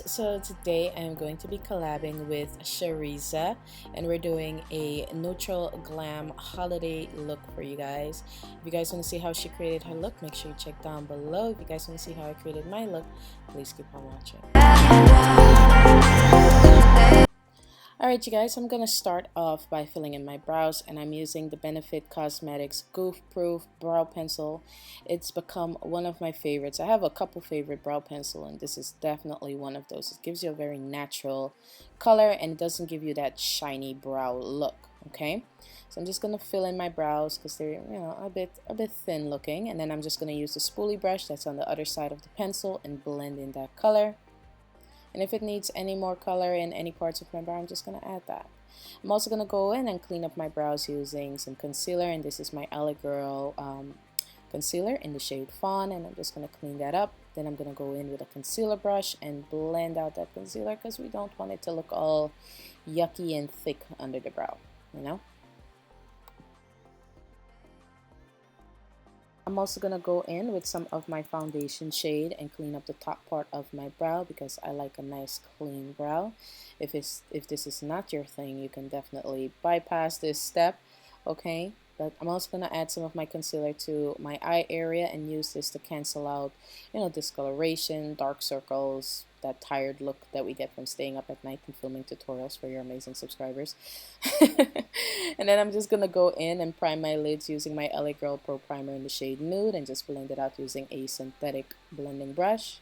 guys, so today I'm going to be collabing with Sheriza and we're doing a neutral glam holiday look for you guys. If you guys want to see how she created her look, make sure you check down below. If you guys want to see how I created my look, please keep on watching. Alright you guys, I'm going to start off by filling in my brows, and I'm using the Benefit Cosmetics Goof Proof Brow Pencil. It's become one of my favorites. I have a couple favorite brow pencil, and this is definitely one of those. It gives you a very natural color and it doesn't give you that shiny brow look. Okay, so I'm just going to fill in my brows because they're, a bit thin looking, and then I'm just going to use the spoolie brush that's on the other side of the pencil and blend in that color. And if it needs any more color in any parts of my brow, I'm just going to add that. I'm also going to go in and clean up my brows using some concealer, and this is my LA Girl concealer in the shade Fawn, and I'm just going to clean that up. Then I'm going to go in with a concealer brush and blend out that concealer because we don't want it to look all yucky and thick under the brow, I'm also going to go in with some of my foundation shade and clean up the top part of my brow because I like a nice clean brow. If this is not your thing, you can definitely bypass this step, okay? But I'm also going to add some of my concealer to my eye area and use this to cancel out, discoloration, dark circles, that tired look that we get from staying up at night and filming tutorials for your amazing subscribers. And then I'm just going to go in and prime my lids using my LA Girl Pro Primer in the shade Nude and just blend it out using a synthetic blending brush.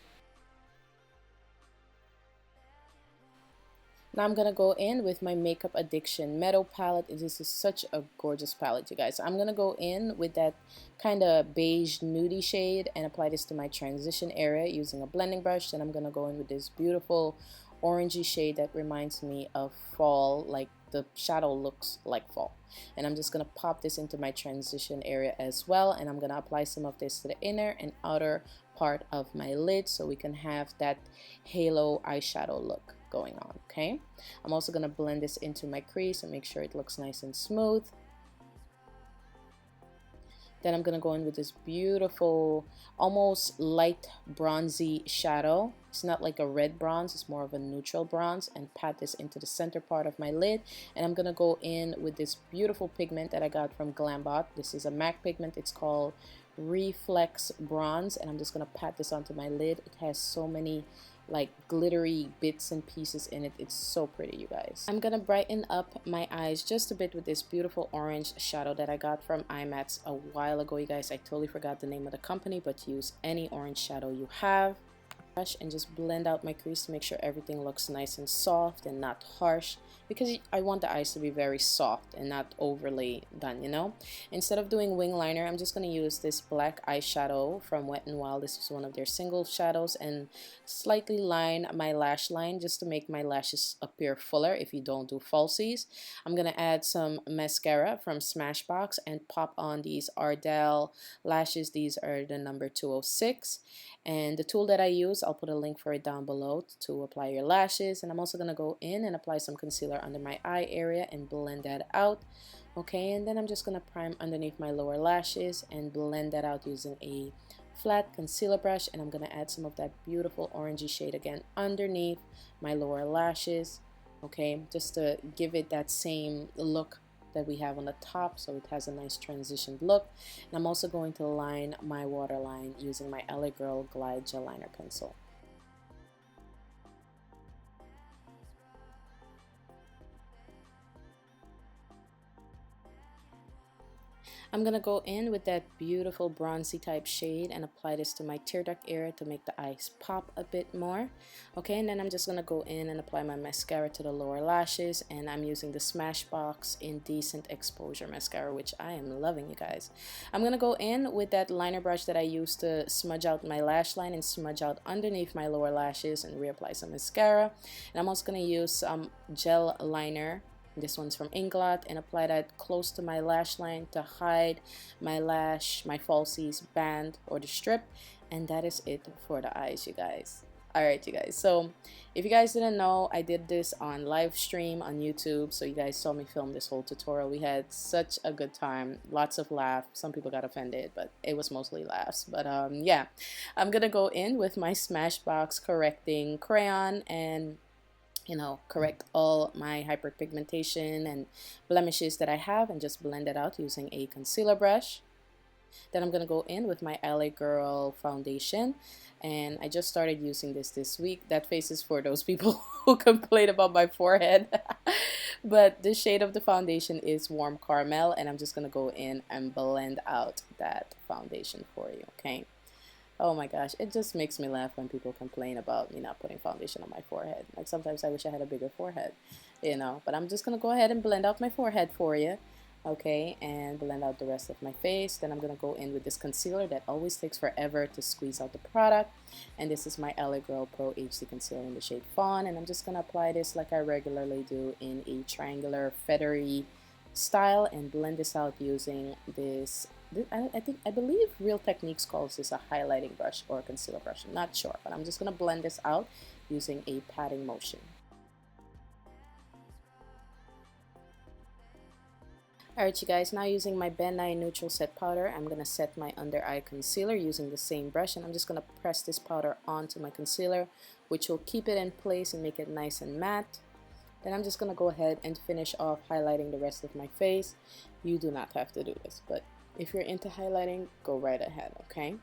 Now I'm going to go in with my Makeup Addiction Meadow palette. This is such a gorgeous palette, you guys. I'm going to go in with that kind of beige nudie shade and apply this to my transition area using a blending brush. Then I'm going to go in with this beautiful orangey shade that reminds me of fall, like the shadow looks like fall. And I'm just going to pop this into my transition area as well, and I'm going to apply some of this to the inner and outer part of my lid so we can have that halo eyeshadow look going on. Okay, I'm also going to blend this into my crease and make sure it looks nice and smooth. Then I'm going to go in with this beautiful, almost light bronzy shadow. It's not like a red bronze, it's more of a neutral bronze, and pat this into the center part of my lid. And I'm going to go in with this beautiful pigment that I got from Glambot. This is a MAC pigment. It's called Reflex Bronze, and I'm just going to pat this onto my lid. It has so many like glittery bits and pieces in it. It's so pretty, you guys. I'm gonna brighten up my eyes just a bit with this beautiful orange shadow that I got from IMATS a while ago, you guys. I totally forgot the name of the company, but use any orange shadow you have. And just blend out my crease to make sure everything looks nice and soft and not harsh, because I want the eyes to be very soft and not overly done, Instead of doing wing liner, I'm just going to use this black eyeshadow from Wet n Wild. This is one of their single shadows, and slightly line my lash line just to make my lashes appear fuller if you don't do falsies. I'm going to add some mascara from Smashbox and pop on these Ardell lashes. These are the number 206, and the tool that I use, I'll put a link for it down below to apply your lashes. And I'm also going to go in and apply some concealer under my eye area and blend that out. Okay, and then I'm just going to prime underneath my lower lashes and blend that out using a flat concealer brush. And I'm going to add some of that beautiful orangey shade again underneath my lower lashes. Okay, just to give it that same look that we have on the top, so it has a nice transitioned look. And I'm also going to line my waterline using my LA Girl Glide Gel Liner Pencil. I'm going to go in with that beautiful bronzy type shade and apply this to my tear duct area to make the eyes pop a bit more. Okay, and then I'm just going to go in and apply my mascara to the lower lashes, and I'm using the Smashbox Indecent Exposure Mascara, which I am loving, you guys. I'm going to go in with that liner brush that I used to smudge out my lash line and smudge out underneath my lower lashes and reapply some mascara. And I'm also going to use some gel liner. This one's from Inglot, and apply that close to my lash line to hide my lash, my falsies band or the strip. And that is it for the eyes, you guys. Alright, you guys, so if you guys didn't know, I did this on live stream on YouTube, so you guys saw me film this whole tutorial. We had such a good time, lots of laughs. Some people got offended, but it was mostly laughs. But yeah, I'm gonna go in with my Smashbox correcting crayon and correct all my hyperpigmentation and blemishes that I have and just blend it out using a concealer brush. Then I'm going to go in with my LA Girl foundation, and I just started using this week. That face is for those people who complain about my forehead. But the shade of the foundation is Warm Caramel, and I'm just going to go in and blend out that foundation for you, okay? Oh my gosh, it just makes me laugh when people complain about me not putting foundation on my forehead. Like sometimes I wish I had a bigger forehead, but I'm just going to go ahead and blend out my forehead for you. Okay, and blend out the rest of my face. Then I'm going to go in with this concealer that always takes forever to squeeze out the product. And this is my LA Girl Pro HD Concealer in the shade Fawn. And I'm just going to apply this like I regularly do in a triangular, feathery style and blend this out using this. I believe Real Techniques calls this a highlighting brush or a concealer brush. I'm not sure, but I'm just going to blend this out using a patting motion. Alright, you guys, now using my Vanity Neutral Set Powder, I'm going to set my under eye concealer using the same brush, and I'm just going to press this powder onto my concealer, which will keep it in place and make it nice and matte. Then I'm just going to go ahead and finish off highlighting the rest of my face. You do not have to do this, but if you're into highlighting, go right ahead, okay?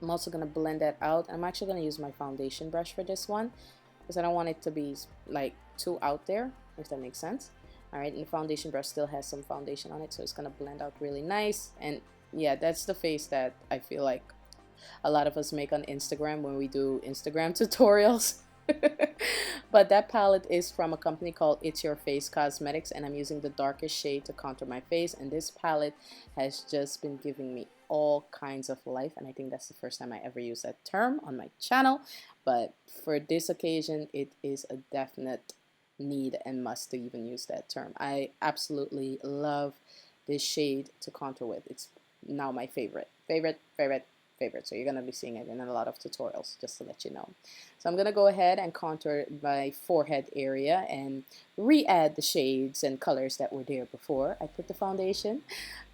I'm also going to blend that out. I'm actually going to use my foundation brush for this one because I don't want it to be like too out there, if that makes sense. Alright, and the foundation brush still has some foundation on it, so it's going to blend out really nice. And yeah, that's the face that I feel like a lot of us make on Instagram when we do Instagram tutorials. But that palette is from a company called It's Your Face Cosmetics, and I'm using the darkest shade to contour my face. And this palette has just been giving me all kinds of life, and I think that's the first time I ever used that term on my channel. But for this occasion, it is a definite need and must to even use that term. I absolutely love this shade to contour with. It's now my favorite. So you're going to be seeing it in a lot of tutorials, just to let you know. So I'm going to go ahead and contour my forehead area and re-add the shades and colors that were there before I put the foundation.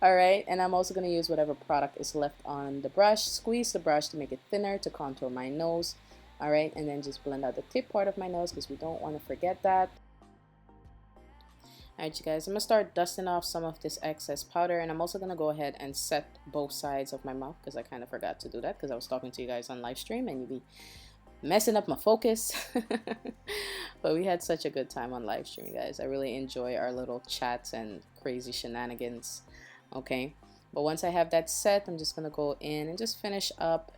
Alright, and I'm also going to use whatever product is left on the brush, squeeze the brush to make it thinner to contour my nose. Alright, and then just blend out the tip part of my nose because we don't want to forget that. Alright, you guys, I'm going to start dusting off some of this excess powder, and I'm also going to go ahead and set both sides of my mouth because I kind of forgot to do that because I was talking to you guys on live stream and you'd be messing up my focus. But we had such a good time on live stream, guys. I really enjoy our little chats and crazy shenanigans. Okay. But once I have that set, I'm just going to go in and just finish up,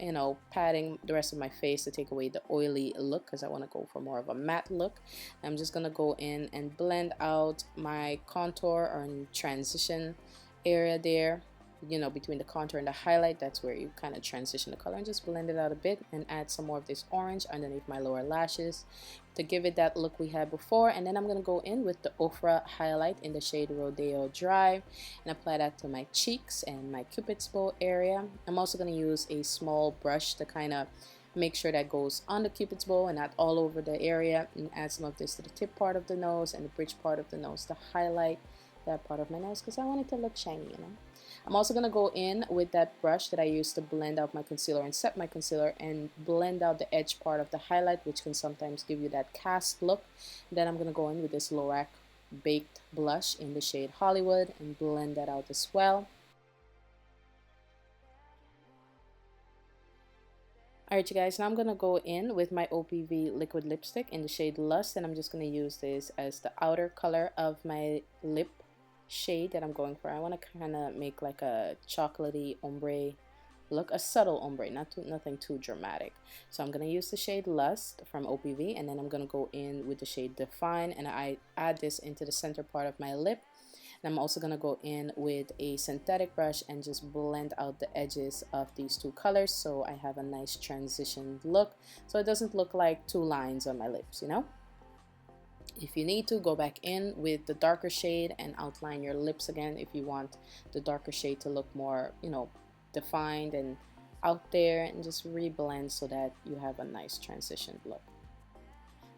patting the rest of my face to take away the oily look because I want to go for more of a matte look. I'm just going to go in and blend out my contour or transition area there, between the contour and the highlight. That's where you kind of transition the color, and just blend it out a bit and add some more of this orange underneath my lower lashes to give it that look we had before. And then I'm going to go in with the Ofra highlight in the shade Rodeo Dry and apply that to my cheeks and my cupid's bow area. I'm also going to use a small brush to kind of make sure that goes on the cupid's bow and not all over the area, and add some of this to the tip part of the nose and the bridge part of the nose to highlight that part of my nose because I want it to look shiny, I'm also going to go in with that brush that I used to blend out my concealer and set my concealer and blend out the edge part of the highlight, which can sometimes give you that cast look. Then I'm going to go in with this Lorac Baked Blush in the shade Hollywood and blend that out as well. Alright, you guys, now I'm going to go in with my OPV liquid lipstick in the shade Lust, and I'm just going to use this as the outer color of my lip shade that I'm going for. I want to kind of make like a chocolatey ombre look, a subtle ombre, nothing too dramatic. So I'm going to use the shade Lust from OPV, and then I'm going to go in with the shade Devine, and I add this into the center part of my lip. And I'm also going to go in with a synthetic brush and just blend out the edges of these two colors so I have a nice transition look, so it doesn't look like two lines on my lips, If you need to, go back in with the darker shade and outline your lips again if you want the darker shade to look more, defined and out there and just reblend so that you have a nice transition look.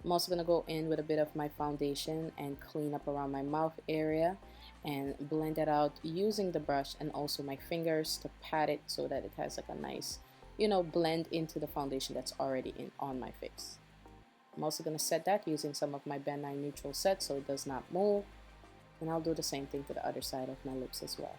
I'm also going to go in with a bit of my foundation and clean up around my mouth area and blend it out using the brush and also my fingers to pat it so that it has like a nice, you know, blend into the foundation that's already on my face. I'm also going to set that using some of my benign neutral set so it does not move, and I'll do the same thing to the other side of my lips as well.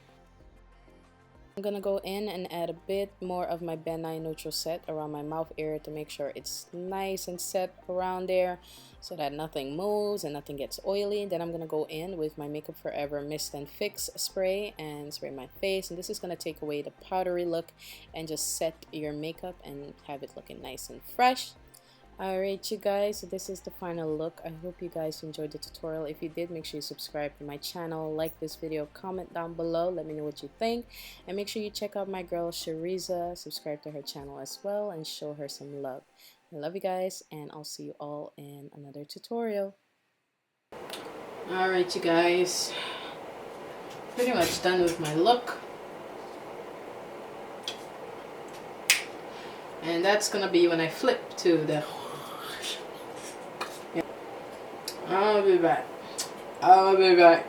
I'm gonna go in and add a bit more of my benign neutral set around my mouth area to make sure it's nice and set around there so that nothing moves and nothing gets oily. Then I'm gonna go in with my Makeup Forever Mist and Fix spray and spray my face, and this is gonna take away the powdery look and just set your makeup and have it looking nice and fresh. Alright you guys, so this is the final look. I hope you guys enjoyed the tutorial. If you did, make sure you subscribe to my channel, like this video, comment down below, let me know what you think, and make sure you check out my girl Sheriza, subscribe to her channel as well, and show her some love. I love you guys, and I'll see you all in another tutorial. Alright you guys, pretty much done with my look. And that's gonna be when I flip to the... I'll be back.